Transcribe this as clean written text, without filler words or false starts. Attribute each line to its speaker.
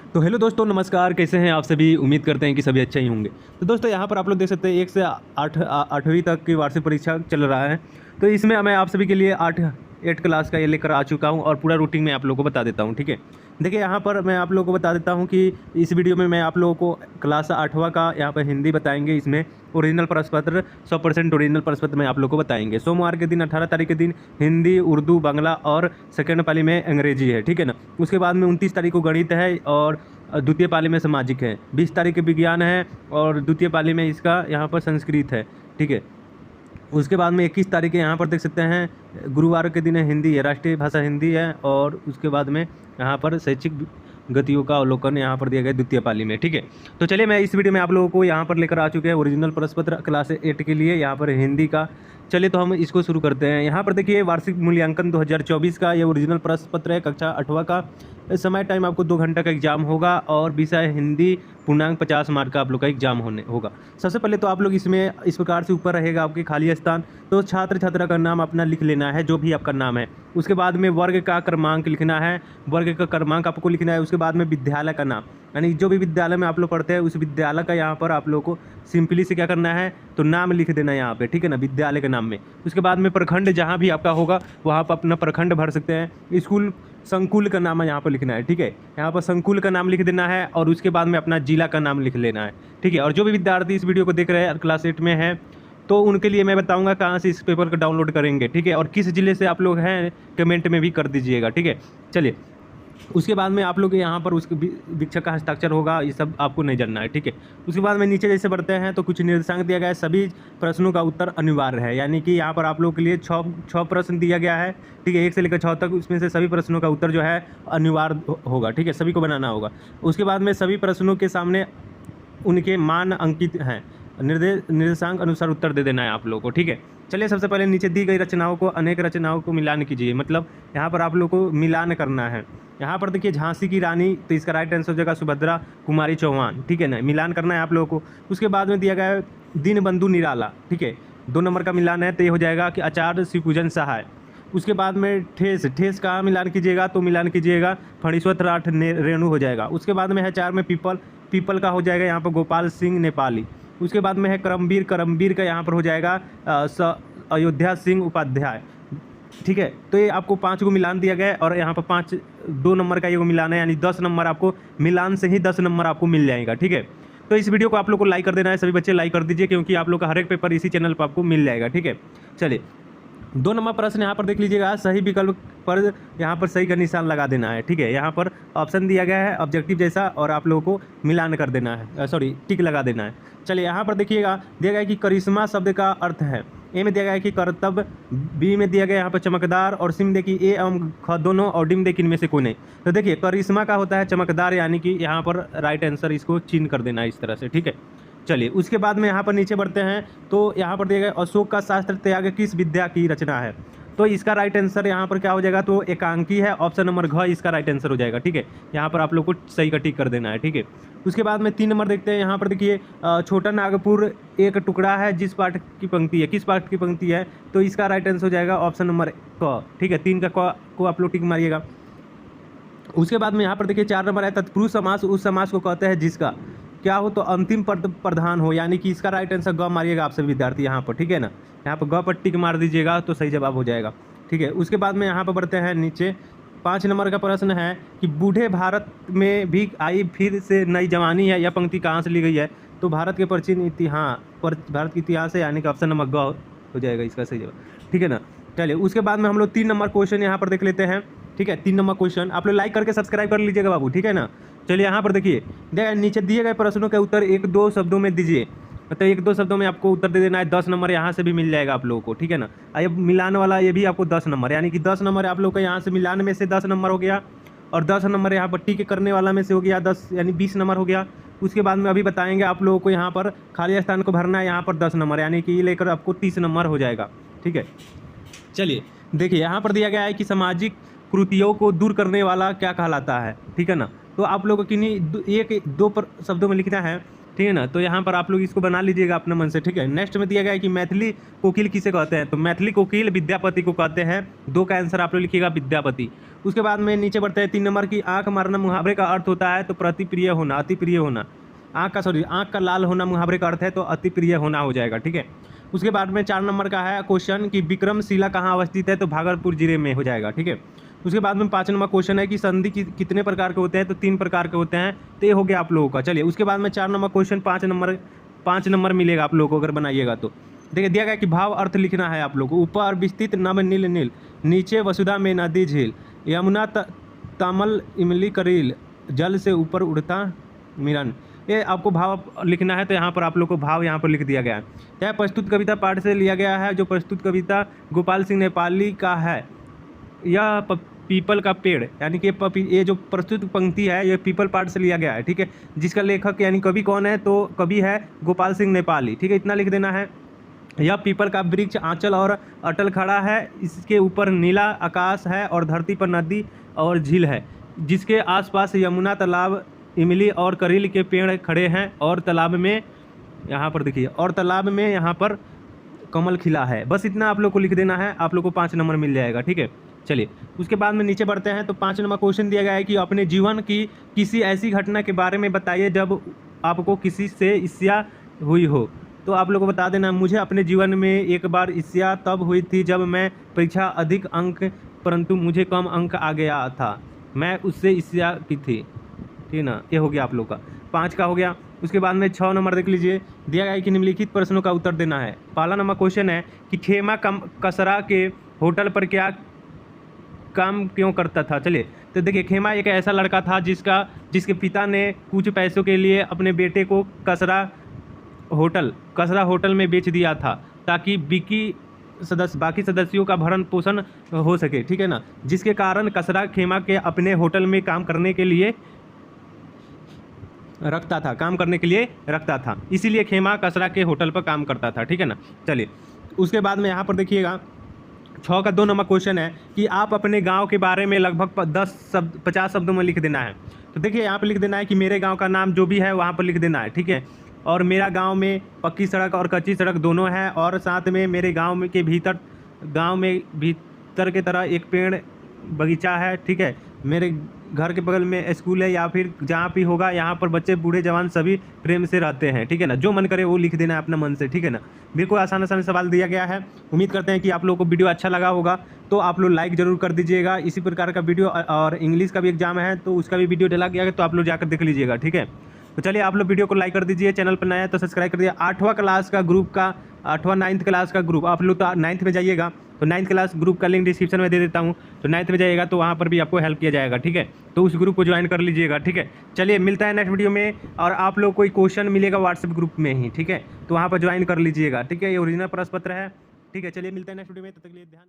Speaker 1: तो हेलो दोस्तों, नमस्कार। कैसे हैं आप सभी? उम्मीद करते हैं कि सभी अच्छे ही होंगे। तो दोस्तों यहाँ पर आप लोग देख सकते हैं 1 से 8वीं तक की वार्षिक परीक्षा चल रहा है। तो इसमें मैं आप सभी के लिए 8 क्लास का ये लेकर आ चुका हूँ और पूरा रूटीन मैं आप लोगों को बता देता हूँ, ठीक है। देखिए यहाँ पर मैं आप लोगों को बता देता हूँ कि इस वीडियो में मैं आप लोगों को क्लास 8वां का यहाँ पर हिंदी बताएंगे। इसमें ओरिजिनल प्रश्न पत्र 100% ओरिजिनल प्रश्न पत्र मैं आप लोगों को बताएंगे। सोमवार के दिन 18 तारीख के दिन हिंदी, उर्दू, बांग्ला और सेकेंड पाली में अंग्रेजी है, ठीक है ना। उसके बाद में 29 तारीख को गणित है और द्वितीय पाली में सामाजिक है। 20 तारीख के विज्ञान है और द्वितीय पाली में इसका यहाँ पर संस्कृत है, ठीक है। उसके बाद में 21 तारीख के यहाँ पर देख सकते हैं गुरुवार के दिन हिंदी है, राष्ट्रीय भाषा हिंदी है। और उसके बाद में यहाँ पर शैक्षिक गतियों का अवलोकन यहाँ पर दिया गया द्वितीय पाली में, ठीक है। तो चलिए मैं इस वीडियो में आप लोगों को यहाँ पर लेकर आ चुके हैं ओरिजिनल प्रश्न पत्र क्लास 8 के लिए यहाँ पर हिंदी का। चलिए तो हम इसको शुरू करते हैं। यहाँ पर देखिए वार्षिक मूल्यांकन 2024 का ये ओरिजिनल प्रश्न पत्र है, कक्षा 8वां का। समय टाइम आपको 2 घंटा का एग्जाम होगा और विषय हिंदी, पूर्णांक 50 मार्क का आप लोग का एग्जाम होगा। सबसे पहले तो आप लोग इसमें इस प्रकार से ऊपर रहेगा आपके खाली स्थान, तो छात्र छात्रा का नाम अपना लिख लेना है, जो भी आपका नाम है। उसके बाद में वर्ग का क्रमांक लिखना है, वर्ग का क्रमांक आपको लिखना है। उसके बाद में विद्यालय का नाम, यानी जो भी विद्यालय में आप लोग पढ़ते हैं उस विद्यालय का यहाँ पर आप लोग को सिंपली से क्या करना है, तो नाम लिख देना है यहाँ पे, ठीक है ना, विद्यालय के नाम में। उसके बाद में प्रखंड जहाँ भी आपका होगा वहाँ पर अपना प्रखंड भर सकते हैं। स्कूल संकुल का नाम यहाँ पर लिखना है, ठीक है। यहाँ पर संकुल का नाम लिख देना है और उसके बाद में अपना जिला का नाम लिख लेना है, ठीक है। और जो भी विद्यार्थी इस वीडियो को देख रहे हैं क्लास 8 में है, तो उनके लिए मैं बताऊंगा कहाँ से इस पेपर को डाउनलोड करेंगे, ठीक है। और किस जिले से आप लोग हैं कमेंट में भी कर दीजिएगा, ठीक है। चलिए उसके बाद में आप लोग यहाँ पर उसके शिक्षक का हस्ताक्षर होगा, ये सब आपको नहीं जानना है, ठीक है। उसके बाद में नीचे जैसे बढ़ते हैं तो कुछ निर्देशांक दिया गया है। सभी प्रश्नों का उत्तर अनिवार्य है, यानी कि यहाँ पर आप लोग के लिए 6 प्रश्न दिया गया है, ठीक है, 1 से लेकर 6 तक। उसमें से सभी प्रश्नों का उत्तर जो है अनिवार्य होगा, ठीक है, सभी को बनाना होगा। उसके बाद में सभी प्रश्नों के सामने उनके मान अंकित हैं, निर्देशांक अनुसार उत्तर दे देना है आप लोगों को, ठीक है। चलिए सबसे पहले नीचे दी गई रचनाओं को अनेक रचनाओं को मिलान कीजिए, मतलब यहाँ पर आप लोग को मिलान करना है। यहाँ पर देखिए झांसी की रानी, तो इसका राइट आंसर हो जाएगा सुभद्रा कुमारी चौहान, ठीक है ना, मिलान करना है आप लोगों को। उसके बाद में दिया गया है दीनबंधु निराला, ठीक है, 2 नंबर का मिलान है, तो ये हो जाएगा कि आचार्य शिवपूजन सहाय। उसके बाद में ठेस कहाँ मिलान कीजिएगा, तो मिलान कीजिएगा फणीश्वर राठ रेणु हो जाएगा। उसके बाद में है 4 में पीपल का हो जाएगा यहाँ पर गोपाल सिंह नेपाली। उसके बाद में है करमवीर का यहाँ पर हो जाएगा अयोध्या सिंह उपाध्याय, ठीक है। तो ये आपको 5 को मिलान दिया गया है और यहाँ पर 2 नंबर का ये मिलान है, यानी 10 नंबर आपको मिलान से ही 10 नंबर आपको मिल जाएगा, ठीक है। तो इस वीडियो को आप लोग को लाइक कर देना है, सभी बच्चे लाइक कर दीजिए, क्योंकि आप लोग का हर एक पेपर इसी चैनल पर आपको मिल जाएगा, ठीक है। चलिए 2 नंबर प्रश्न यहाँ पर देख लीजिएगा, सही विकल्प पर यहाँ पर सही का निशान लगा देना है, ठीक है। यहाँ पर ऑप्शन दिया गया है ऑब्जेक्टिव जैसा और आप लोगों को मिलान कर देना है, टिक लगा देना है। चलिए यहाँ पर देखिएगा दिया गया है कि करिश्मा शब्द का अर्थ है। ए में दिया गया है कि कर्तव्य, बी में दिया गया यहाँ पर चमकदार, और सी में देखिए ए एवं ख दोनों, और डी में देखिए इनमें से कोई नहीं। तो देखिए करिश्मा का होता है चमकदार, यानी कि यहाँ पर राइट आंसर इसको चिन्ह कर देना है इस तरह से, ठीक है। चलिए उसके बाद में यहाँ पर नीचे बढ़ते हैं, तो यहाँ पर दिया गया अशोक का शास्त्र त्याग किस विद्या की रचना है। तो इसका राइट आंसर यहाँ पर क्या हो जाएगा, तो एकांकी है, ऑप्शन नंबर घ इसका राइट आंसर हो जाएगा, ठीक है। यहाँ पर आप लोग को सही का टिक कर देना है, ठीक है। उसके बाद में 3 नंबर देखते हैं। यहाँ पर देखिए छोटा नागपुर एक टुकड़ा है जिस पाठ की पंक्ति है, किस पाठ की पंक्ति है, तो इसका राइट आंसर हो जाएगा ऑप्शन नंबर क, ठीक है। 3 का क को आप लोग टिक मारिएगा। उसके बाद में यहाँ पर देखिए 4 नंबर है तत्पुरुष समास उस समास को कहते हैं जिसका क्या हो, तो अंतिम पद प्रधान हो, यानी कि इसका राइट आंसर ग मारिएगा आप सभी विद्यार्थी यहाँ पर, ठीक है ना। यहाँ पर ग पर टिक मार दीजिएगा तो सही जवाब हो जाएगा, ठीक है। उसके बाद में यहाँ पर बढ़ते हैं नीचे। 5 नंबर का प्रश्न है कि बूढ़े भारत में भी आई फिर से नई जवानी है, यह पंक्ति कहाँ से ली गई है, तो भारत के प्राचीन इतिहास भारत के इतिहास है, यानी कि ऑप्शन नंबर ग हो जाएगा इसका सही जवाब, ठीक है ना। चलिए उसके बाद में हम लोग 3 नंबर क्वेश्चन यहाँ पर देख लेते हैं, ठीक है। 3 नंबर क्वेश्चन आप लोग लाइक करके सब्सक्राइब कर लीजिएगा बाबू, ठीक है ना। चलिए यहाँ पर देखिए नीचे दिए गए प्रश्नों के उत्तर 1-2 शब्दों में दीजिए, मतलब 1-2 शब्दों में आपको उत्तर दे देना है। 10 नंबर यहाँ से भी मिल जाएगा आप लोगों को, ठीक है ना। अब मिलान वाला ये भी आपको 10 नंबर, यानी कि 10 नंबर आप लोग का यहाँ से मिलान में से 10 नंबर हो गया, और 10 नंबर यहाँ पर टिक करने वाला में से हो गया 10, यानी 20 नंबर हो गया। उसके बाद में अभी बताएंगे आप लोगों को यहाँ पर खाली स्थान को भरना है, यहाँ पर 10 नंबर, यानी कि ये लेकर आपको 30 नंबर हो जाएगा, ठीक है। चलिए देखिए यहाँ पर दिया गया है कि सामाजिक कुरीतियों को दूर करने वाला क्या कहलाता है, ठीक है ना। तो आप लोगों को किन्हीं 1-2 शब्दों में लिखना है, ठीक है ना। तो यहाँ पर आप लोग इसको बना लीजिएगा अपने मन से, ठीक है। नेक्स्ट में दिया गया है कि मैथिली कोकिल किसे कहते हैं, तो मैथिली कोकिल विद्यापति को कहते हैं। 2 का आंसर आप लोग लिखिएगा विद्यापति। उसके बाद में नीचे बढ़ते हैं 3 नंबर की, आँख मारना मुहावरे का अर्थ होता है तो प्रतिप्रिय होना, अति प्रिय होना। आँख का लाल होना मुहावरे का अर्थ है तो अति प्रिय होना हो जाएगा, ठीक है। उसके बाद में 4 नंबर का है क्वेश्चन कि विक्रमशिला कहाँ अवस्थित है, तो भागलपुर जिले में हो जाएगा, ठीक है। उसके बाद में 5 नंबर क्वेश्चन है कि संधि कितने प्रकार के होते हैं, तो 3 प्रकार के होते हैं। तो ये हो गया आप लोगों का। चलिए उसके बाद में 4 नंबर क्वेश्चन 5 नंबर मिलेगा आप लोगों को अगर बनाइएगा तो। देखिए दिया गया कि भाव अर्थ लिखना है आप लोग को। ऊपर विस्तृत नभ नील नील, नीचे वसुधा में नदी झील, यमुना तमल इमली करील, जल से ऊपर उड़ता मिरन। ये आपको भाव लिखना है, तो यहाँ पर आप लोग को भाव यहाँ पर लिख दिया गया है। यह प्रस्तुत कविता पाठ से लिया गया है, जो प्रस्तुत कविता गोपाल सिंह नेपाली का है। यह पीपल का पेड़, यानी कि ये जो प्रस्तुत पंक्ति है ये पीपल पाठ से लिया गया है, ठीक है। जिसका लेखक यानी कवि कौन है, तो कवि है गोपाल सिंह नेपाली, ठीक है। इतना लिख देना है। यह पीपल का वृक्ष आंचल और अटल खड़ा है, इसके ऊपर नीला आकाश है और धरती पर नदी और झील है, जिसके आसपास यमुना, तालाब, इमली और करील के पेड़ खड़े हैं, और तालाब में यहाँ पर देखिए, और तालाब में यहाँ पर कमल खिला है। बस इतना आप लोग को लिख देना है, आप लोग को 5 नंबर मिल जाएगा, ठीक है। चलिए उसके बाद में नीचे बढ़ते हैं, तो 5 नंबर क्वेश्चन दिया गया है कि अपने जीवन की किसी ऐसी घटना के बारे में बताइए जब आपको किसी से ईर्ष्या हुई हो। तो आप लोग को बता देना, मुझे अपने जीवन में एक बार ईर्ष्या तब हुई थी जब मैं परीक्षा अधिक अंक परंतु मुझे कम अंक आ गया था, मैं उससे ईर्ष्या की थी, ठीक है ना। ये हो गया आप लोग का 5 का हो गया। उसके बाद में 6 नंबर देख लीजिए, दिया गया है कि निम्नलिखित प्रश्नों का उत्तर देना है। पहला नंबर क्वेश्चन है कि खेमा कसरा के होटल पर क्या काम क्यों करता था। चलिए तो देखिए, खेमा एक ऐसा लड़का था जिसके पिता ने कुछ पैसों के लिए अपने बेटे को कसरा होटल में बेच दिया था, ताकि बाकी सदस्यों का भरण पोषण हो सके, ठीक है ना। जिसके कारण कसरा खेमा के अपने होटल में काम करने के लिए रखता था, इसीलिए खेमा कसरा के होटल पर काम करता था, ठीक है ना। चलिए उसके बाद में यहाँ पर देखिएगा 6 का 2 नंबर क्वेश्चन है कि आप अपने गांव के बारे में लगभग 50 शब्दों में लिख देना है। तो देखिए यहाँ पर लिख देना है कि मेरे गांव का नाम जो भी है वहाँ पर लिख देना है, ठीक है। और मेरा गांव में पक्की सड़क और कच्ची सड़क दोनों है, और साथ में मेरे गांव में भीतर के तरह एक पेड़ बगीचा है, ठीक है। मेरे घर के बगल में स्कूल है, या फिर जहाँ भी होगा यहाँ पर बच्चे बूढ़े जवान सभी प्रेम से रहते हैं, ठीक है ना। जो मन करे वो लिख देना है अपना मन से, ठीक है ना। बिल्कुल आसान सवाल दिया गया है। उम्मीद करते हैं कि आप लोगों को वीडियो अच्छा लगा होगा, तो आप लोग लाइक जरूर कर दीजिएगा। इसी प्रकार का वीडियो और इंग्लिश का भी एग्जाम है तो उसका भी वीडियो डाला गया है, तो आप लोग जाकर देख लीजिएगा, ठीक है। तो चलिए आप लोग वीडियो को लाइक कर दीजिए, चैनल पर नया है तो सब्सक्राइब कर दीजिए। 8वां क्लास का ग्रुप का 9th क्लास का ग्रुप, आप लोग तो 9th में जाइएगा, तो 9th क्लास ग्रुप का लिंक डिस्क्रिप्शन में दे देता हूँ। तो 9th में जाइएगा तो वहाँ पर भी आपको हेल्प किया जाएगा, ठीक है। तो उस ग्रुप को ज्वाइन कर लीजिएगा, ठीक है। चलिए मिलता है नेक्स्ट वीडियो में, और आप लोग कोई क्वेश्चन मिलेगा व्हाट्सएप ग्रुप में ही, ठीक है। तो वहाँ पर ज्वाइन कर लीजिएगा, ठीक है। ये ओरिजिनल प्रश्न पत्र है, ठीक है। चलिए मिलता है नेक्स्ट वीडियो में, तब तक के लिए ध्यान।